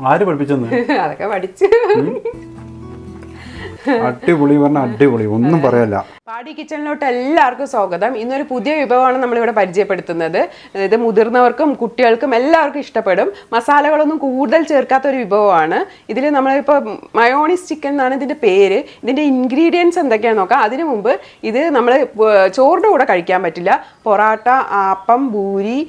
ആര് പഠിപ്പിച്ചെന്ന്? അതൊക്കെ പഠിച്ചു. അടിപൊളി പറഞ്ഞാൽ അടിപൊളി, ഒന്നും പറയല്ല. പാടി കിച്ചണിലോട്ട് എല്ലാവർക്കും സ്വാഗതം. ഇന്നൊരു പുതിയ വിഭവമാണ് നമ്മളിവിടെ പരിചയപ്പെടുത്തുന്നത്. ഇത് മുതിർന്നവർക്കും കുട്ടികൾക്കും എല്ലാവർക്കും ഇഷ്ടപ്പെടും. മസാലകളൊന്നും കൂടുതൽ ചേർക്കാത്ത ഒരു വിഭവമാണ്. ഇതിൽ നമ്മളിപ്പോൾ മയോണീസ് ചിക്കൻ എന്നാണ് ഇതിൻ്റെ പേര്. ഇതിൻ്റെ ഇൻഗ്രീഡിയൻസ് എന്തൊക്കെയാണെന്ന് നോക്കാം. അതിനു മുമ്പ് ഇത് നമ്മൾ ചോറിൻ്റെ കൂടെ കഴിക്കാൻ പറ്റില്ല. പൊറാട്ട, ആപ്പം, പൂരി,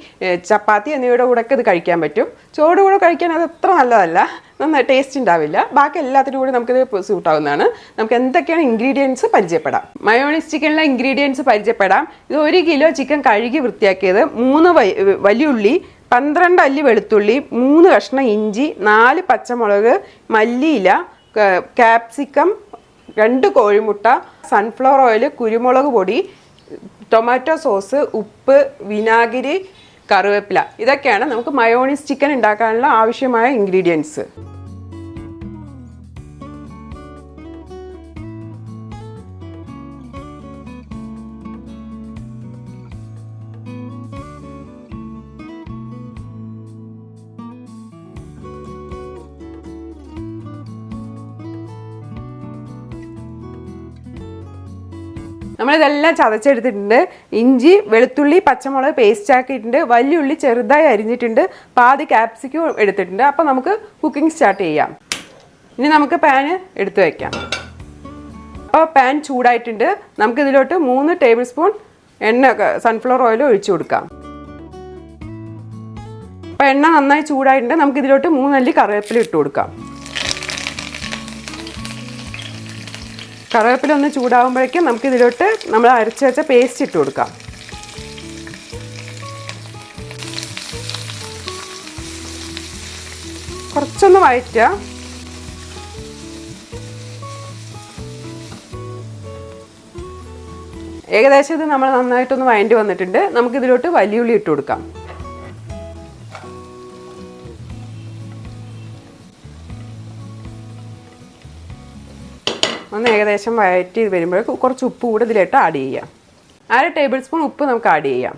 ചപ്പാത്തി എന്നിവയുടെ കൂടെയൊക്കെ ഇത് കഴിക്കാൻ പറ്റും. ചോറിൻ്റെ കൂടെ കഴിക്കാൻ അത് അത്ര നല്ലതല്ല, നന്നായി ടേസ്റ്റ് ഉണ്ടാവില്ല. ബാക്കി എല്ലാത്തിനും കൂടി നമുക്കിത് സൂട്ടാവുന്നതാണ്. നമുക്ക് എന്തൊക്കെയാണ് ഇൻഗ്രീഡിയൻസ് പരിചയപ്പെടാം. മയോണീസ് ചിക്കനിലെ ഇൻഗ്രീഡിയൻസ് പരിചയപ്പെടാം. ഇത് 1 കിലോ ചിക്കൻ കഴുകി വൃത്തിയാക്കിയത്, 3 വലിയുള്ളി, 12 അല്ലി വെളുത്തുള്ളി, 3 കഷ്ണം ഇഞ്ചി, 4 പച്ചമുളക്, മല്ലിയില, ക്യാപ്സിക്കം, 2 കോഴിമുട്ട, സൺഫ്ലവർ ഓയിൽ, കുരുമുളക് പൊടി, ടൊമാറ്റോ സോസ്, ഉപ്പ്, വിനാഗിരി, കറിവേപ്പില. ഇതൊക്കെയാണ് നമുക്ക് മയോണീസ് ചിക്കൻ ഉണ്ടാക്കാനുള്ള ആവശ്യമായ ഇൻഗ്രീഡിയൻസ്. നമ്മളിതെല്ലാം ചതച്ചെടുത്തിട്ടുണ്ട്. ഇഞ്ചി, വെളുത്തുള്ളി, പച്ചമുളക് പേസ്റ്റ് ആക്കിയിട്ടുണ്ട്. വലിയുള്ളി ചെറുതായി അരിഞ്ഞിട്ടുണ്ട്. പാതി ക്യാപ്സിക്കം എടുത്തിട്ടുണ്ട്. അപ്പോൾ നമുക്ക് കുക്കിംഗ് സ്റ്റാർട്ട് ചെയ്യാം. ഇനി നമുക്ക് പാന് എടുത്തു വയ്ക്കാം. അപ്പോൾ പാൻ ചൂടായിട്ടുണ്ട്. നമുക്കിതിലോട്ട് 3 ടേബിൾ സ്പൂൺ എണ്ണ, സൺഫ്ലവർ ഓയിൽ ഒഴിച്ചു കൊടുക്കാം. അപ്പോൾ എണ്ണ നന്നായി ചൂടായിട്ടുണ്ട്. നമുക്കിതിലോട്ട് 3 അല്ലി കറിവേപ്പില ഇട്ട് കൊടുക്കാം. കറിവേപ്പില ഒന്ന് ചൂടാകുമ്പോഴേക്കും നമുക്കിതിലോട്ട് നമ്മൾ അരച്ച് വെച്ച പേസ്റ്റ് ഇട്ട് കൊടുക്കാം. കുറച്ചൊന്ന് വഴറ്റുക. ഏകദേശം ഇത് നമ്മൾ നന്നായിട്ടൊന്ന് വഴണ്ടി വന്നിട്ടുണ്ട്. നമുക്കിതിലോട്ട് വലിയുള്ളി ഇട്ട് കൊടുക്കാം. ഒന്ന് ഏകദേശം വഴറ്റി വരുമ്പോൾ കുറച്ച് ഉപ്പ് കൂടെ ഇതിലിട്ട് ആഡ് ചെയ്യാം. 1/2 ടേബിൾ സ്പൂൺ ഉപ്പ് നമുക്ക് ആഡ് ചെയ്യാം.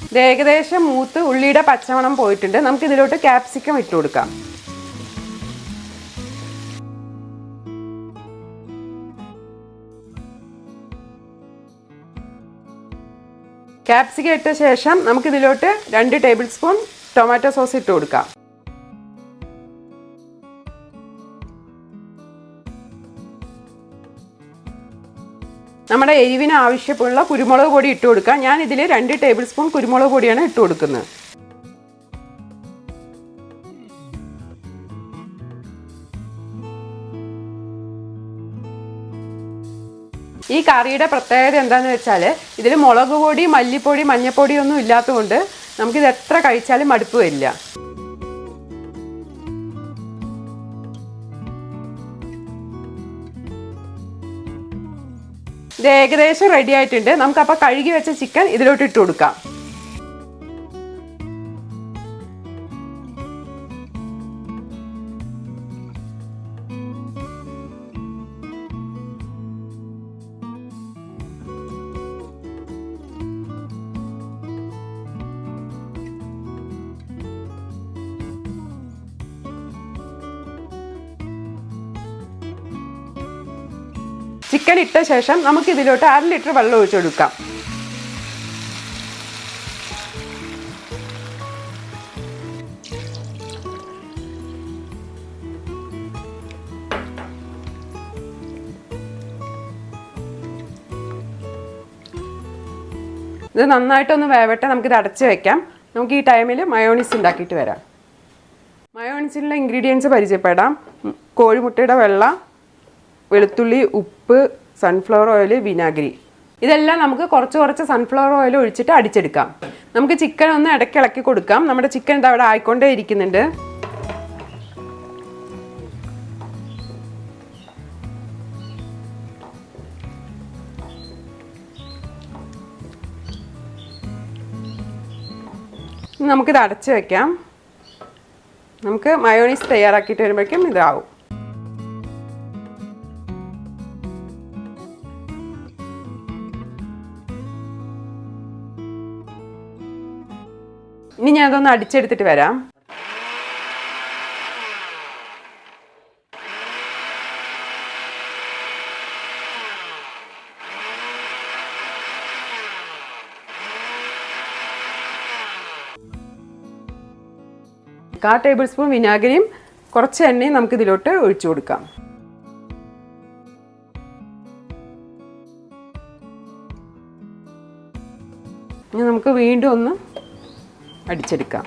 ഇത് ഏകദേശം മൂത്ത് ഉള്ളിയുടെ പച്ചമണം പോയിട്ടുണ്ട്. നമുക്കിതിലോട്ട് ക്യാപ്സിക്കം ഇട്ട് കൊടുക്കാം. ക്യാപ്സിക്കം ഇട്ട ശേഷം നമുക്കിതിലോട്ട് 2 ടേബിൾ സ്പൂൺ ടൊമാറ്റോ സോസ് ഇട്ട് കൊടുക്കാം. നമ്മുടെ എരിവിന് ആവശ്യമുള്ള കുരുമുളക് പൊടി ഇട്ട് കൊടുക്കാം. ഞാൻ ഇതിൽ 2 ടേബിൾ സ്പൂൺ കുരുമുളക് പൊടിയാണ് ഇട്ട് കൊടുക്കുന്നത്. ഈ കറിയുടെ പ്രത്യേകത എന്താണെന്ന് വെച്ചാൽ ഇതിൽ മുളക് പൊടി, മല്ലിപ്പൊടി, മഞ്ഞൾപ്പൊടി ഒന്നും ഇല്ലാത്തതുകൊണ്ട് നമുക്കിത് എത്ര കഴിച്ചാലും മടുപ്പ് വരില്ല. ഇത് ഏകദേശം റെഡി ആയിട്ടുണ്ട്. നമുക്കപ്പോൾ കഴുകി വെച്ച ചിക്കൻ ഇതിലോട്ട് ഇട്ട് കൊടുക്കാം. ചിക്കൻ ഇട്ട ശേഷം നമുക്ക് ഇതിലോട്ട് 1/2 ലിറ്റർ വെള്ളം ഒഴിച്ചു കൊടുക്കാം. ഇത് നന്നായിട്ടൊന്ന് വേവട്ടെ. നമുക്കിത് അടച്ച് വെക്കാം. നമുക്ക് ഈ ടൈമിൽ മയോണീസ് ഉണ്ടാക്കിയിട്ട് വരാം. മയോണീസിനുള്ള ഇൻഗ്രീഡിയൻസ് പരിചയപ്പെടാം. കോഴിമുട്ടയുടെ വെള്ള, വെളുത്തുള്ളി, ഉപ്പ്, സൺഫ്ലവർ ഓയിൽ, വിനാഗിരി. ഇതെല്ലാം നമുക്ക് കുറച്ച് സൺഫ്ലവർ ഓയിൽ ഒഴിച്ചിട്ട് അടിച്ചെടുക്കാം. നമുക്ക് ചിക്കൻ ഒന്ന് ഇടയ്ക്ക് ഇളക്കി കൊടുക്കാം. നമ്മുടെ ചിക്കൻ ഇത് അവിടെ ആയിക്കൊണ്ടേ ഇരിക്കുന്നുണ്ട്. നമുക്കിത് അടച്ച് വെക്കാം. നമുക്ക് മയോണീസ് തയ്യാറാക്കിയിട്ട് വരുമ്പോഴേക്കും ഇതാവും. ഇനി ഞാൻ അതൊന്ന് അടിച്ചെടുത്തിട്ട് വരാം. കാൽ ടേബിൾ സ്പൂൺ വിനാഗിരിയും കുറച്ച് എണ്ണയും നമുക്ക് ഇതിലോട്ട് ഒഴിച്ചു കൊടുക്കാം. ഇനി നമുക്ക് വീണ്ടും ഒന്ന് അടിച്ചെടുക്കാം.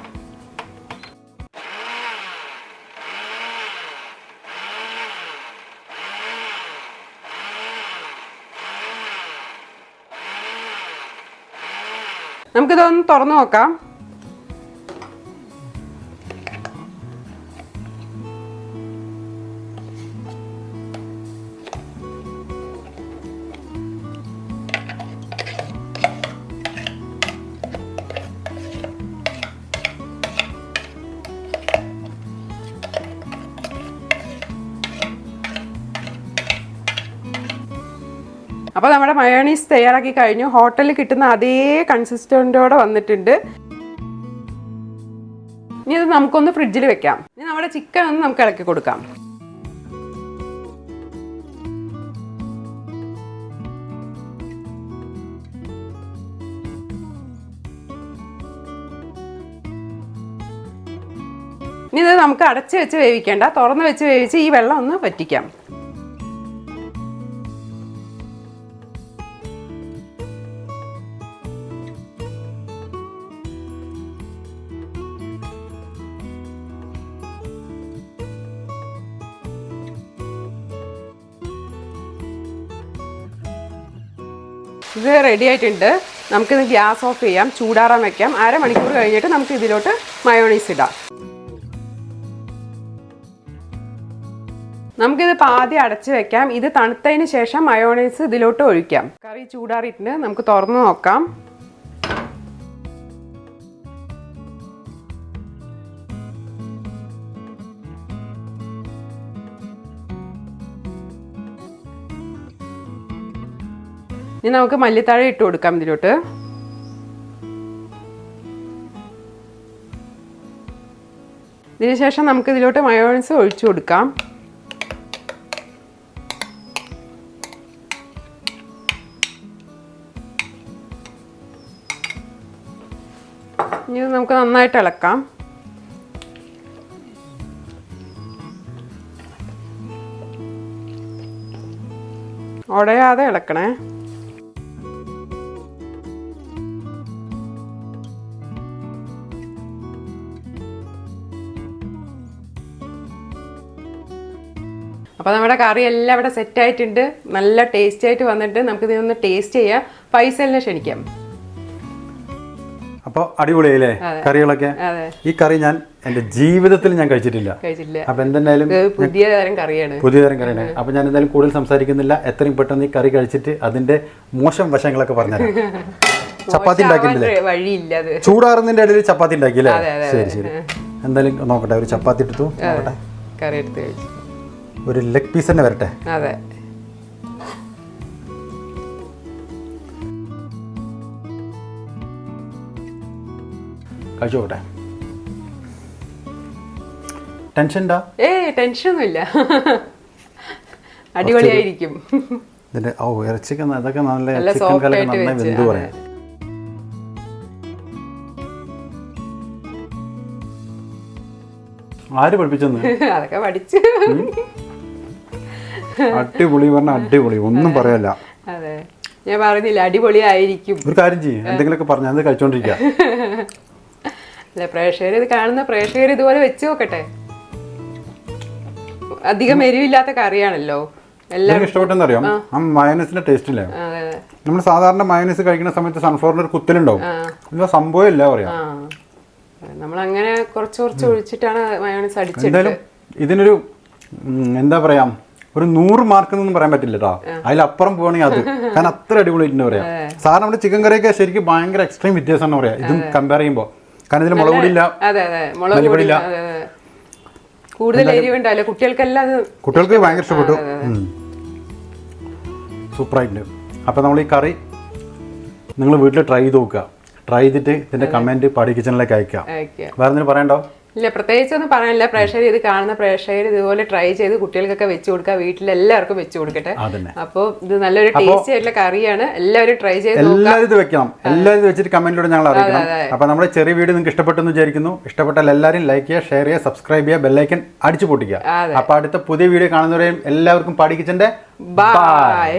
നമുക്കിതൊന്ന് തുറന്നു നോക്കാം. അപ്പോൾ നമ്മുടെ മയോണീസ് തയ്യാറാക്കി കഴിഞ്ഞു. ഹോട്ടലിൽ കിട്ടുന്ന അതേ കൺസിസ്റ്റൻറ്റോടെ വന്നിട്ടുണ്ട്. ഇനി ഇത് നമുക്കൊന്ന് ഫ്രിഡ്ജിൽ വെക്കാം. ഇനി നമ്മുടെ ചിക്കൻ ഒന്ന് നമുക്ക് ഇളക്കി കൊടുക്കാം. ഇനി ഇത് നമുക്ക് അടച്ച് വെച്ച് വേവിക്കേണ്ട, തുറന്ന് വെച്ച് വേവിച്ച് ഈ വെള്ളം ഒന്ന് വറ്റിക്കാം. ഇത് റെഡി ആയിട്ടുണ്ട്. നമുക്കിത് ഗ്യാസ് ഓഫ് ചെയ്യാം, ചൂടാറാൻ വെക്കാം. അരമണിക്കൂർ കഴിഞ്ഞിട്ട് നമുക്ക് ഇതിലോട്ട് മയോണീസ് ഇടാം. നമുക്കിത് ആദ്യം അടച്ച് വെക്കാം. ഇത് തണുത്തതിന് ശേഷം മയോണൈസ് ഇതിലോട്ട് ഒഴിക്കാം. കറി ചൂടാറിയിട്ടുണ്ട്, നമുക്ക് തുറന്ന് നോക്കാം. ഇനി നമുക്ക് മല്ലിത്താഴ ഇട്ട് കൊടുക്കാം ഇതിലോട്ട്. ഇതിന് ശേഷം നമുക്ക് ഇതിലോട്ട് മയോണൈസ് ഒഴിച്ചു കൊടുക്കാം. ഇനി നമുക്ക് നന്നായിട്ട് ഇളക്കാം. ഉടയാതെ ഇളക്കണേ. അപ്പോൾ നമ്മുടെ കറി എല്ലാം ഇവിടെ സെറ്റ് ആയിട്ടുണ്ട്. നല്ല ടേസ്റ്റ് ആയിട്ട് വന്നിട്ട് നമുക്ക് ഇതിനൊന്ന് ടേസ്റ്റ് ചെയ്യാം. ഫൈസലിനെ ക്ഷണിക്കാം. അപ്പോൾ അടിപൊളിയല്ലേ കറികളൊക്കെ? ഈ കറി ഞാൻ എൻ്റെ ജീവിതത്തിൽ ഞാൻ കഴിച്ചിട്ടില്ല. അപ്പൊ എന്തായാലും പുതിയ തരം കറിയാണ്. അപ്പൊ ഞാൻ എന്തായാലും കൂടുതൽ സംസാരിക്കുന്നില്ല. എത്രയും പെട്ടെന്ന് ഈ കറി കഴിച്ചിട്ട് അതിന്റെ മോശം വശങ്ങളൊക്കെ പറഞ്ഞുതരാം. ചപ്പാത്തി ഉണ്ടാക്കിയിട്ടില്ലേ? ചൂടാറുന്നതിന്റെ ഇടയിൽ ചപ്പാത്തി ഉണ്ടാക്കിയില്ലേ? ശരി ശരി, എന്തായാലും നോക്കട്ടെ. ഒരു ചപ്പാത്തി എടുത്തു, നോക്കട്ടെ. കറി എടുത്ത് ഒരു ലെഗ് പീസ് തന്നെ വരട്ടെ. അതെ, കഴിച്ചു നോക്കട്ടെ. ടെൻഷൻ ടെൻഷനൊന്നുമില്ല, അടിപൊളിയായിരിക്കും. ഇതിന്റെ ഇറച്ചിക്ക് അതൊക്കെ നല്ല ചിക്കൻ കലക്ക് നന്നായി വെന്ത് പറയാം. ആര് പഠിപ്പിച്ചെന്ന്? അതൊക്കെ പഠിച്ചു. അടിപൊളി പറഞ്ഞ അടിപൊളി, ഒന്നും പറയല്ല. അതെ, ഞാൻ പറഞ്ഞില്ല അടിപൊളിയായിരിക്കും. ഒരു കാര്യം ചെയ്യും, എന്തെങ്കിലുമൊക്കെ പറഞ്ഞു അത് കഴിച്ചോണ്ടിരിക്കുക. അല്ല, പ്രേക്ഷകർ ഇത് കാണുന്ന പ്രേക്ഷകർ ഇതുപോലെ വെച്ച് നോക്കട്ടെ. അധികം എരിവില്ലാത്ത കറിയാണല്ലോ. എല്ലാവർക്കും ഇഷ്ടപ്പെട്ടെന്നറിയാം. ആ മയോണൈസിന്റെ ടേസ്റ്റ് ഇല്ലേ? നമ്മൾ സാധാരണ മയോണൈസ് കഴിക്കുന്ന സമയത്ത് സൺഫ്ലവറിന്റെ ഒരു കുത്തലുണ്ടാവും. ഇല്ല, സംഭവം ഇല്ല പറയാം. നമ്മൾ അങ്ങനെ കുറച്ച് കുറച്ച് ഒഴിച്ചിട്ടാണ് മയോണൈസ് അടിച്ചത്. എന്തായാലും ഇതിനൊരു എന്താ പറയാ, ഒരു 100 മാർക്ക് എന്നൊന്നും പറയാൻ പറ്റില്ല കേട്ടോ. അതിലപ്പുറം പോകണമെങ്കിൽ അത്, കാരണം അത്ര അടിപൊളിയായിട്ട് പറയാം. സാറിന് നമ്മുടെ ചിക്കൻ കറിയൊക്കെ ശരിക്കും ഭയങ്കര എക്സ്ട്രീം വ്യത്യാസമാണ് പറയാം ഇതും കമ്പയർ ചെയ്യുമ്പോൾ. കാരണം ഇതിൽ മുളക് പൊടിയില്ല, മല്ലിപ്പൊടിയില്ല, കൂടുതൽ എരിവുണ്ടല്ലോ. കുട്ടികൾക്ക് ഭയങ്കര ഇഷ്ടപ്പെട്ടു. സൂപ്പറായിട്ടുണ്ട്. അപ്പോൾ നമ്മൾ ഈ കറി നിങ്ങൾ വീട്ടിൽ ട്രൈ ചെയ്ത് നോക്കുക. ട്രൈ ചെയ്തിട്ട് ഇതിന്റെ കമന്റ് പാടി കിച്ചണിലേക്ക് അയക്കാം. അയക്കുക. വേറെ എന്തെങ്കിലും പറയണ്ടോ? ഇല്ല, പ്രത്യേകിച്ചൊന്നും പറയാനില്ല. പ്രേക്ഷകർ ഇത് കാണുന്ന പ്രേക്ഷകർ ഇതുപോലെ ട്രൈ ചെയ്ത് കുട്ടികൾക്കൊക്കെ വെച്ച് കൊടുക്കുക, വീട്ടിലെല്ലാവർക്കും വെച്ച് കൊടുക്കട്ടെ. അപ്പോൾ ഇത് നല്ലൊരു ടേസ്റ്റി ആയിട്ടുള്ള കറിയാണ്. എല്ലാവരും ട്രൈ ചെയ്ത് എല്ലാവരും ഇത് വെക്കണം. എല്ലാവരും ഇത് വെച്ചിട്ട് കമന്റിലൂടെ ഞങ്ങൾ അറിയിക്കണം. അപ്പൊ നമ്മുടെ ചെറിയ വീഡിയോ നിങ്ങൾക്ക് ഇഷ്ടപ്പെട്ടെന്ന് വിചാരിക്കുന്നു. ഇഷ്ടപ്പെട്ടാൽ എല്ലാവരും ലൈക്ക് ചെയ്യുക, ഷെയർ ചെയ്യുക, സബ്സ്ക്രൈബ് ചെയ്യുക, ബെല്ലൈക്കൻ അടിച്ചു പൊട്ടിക്കുക. അപ്പൊ അടുത്ത പുതിയ വീഡിയോ കാണുന്നവരെയും എല്ലാവർക്കും പാടി കിച്ചന്റെ ബൈ.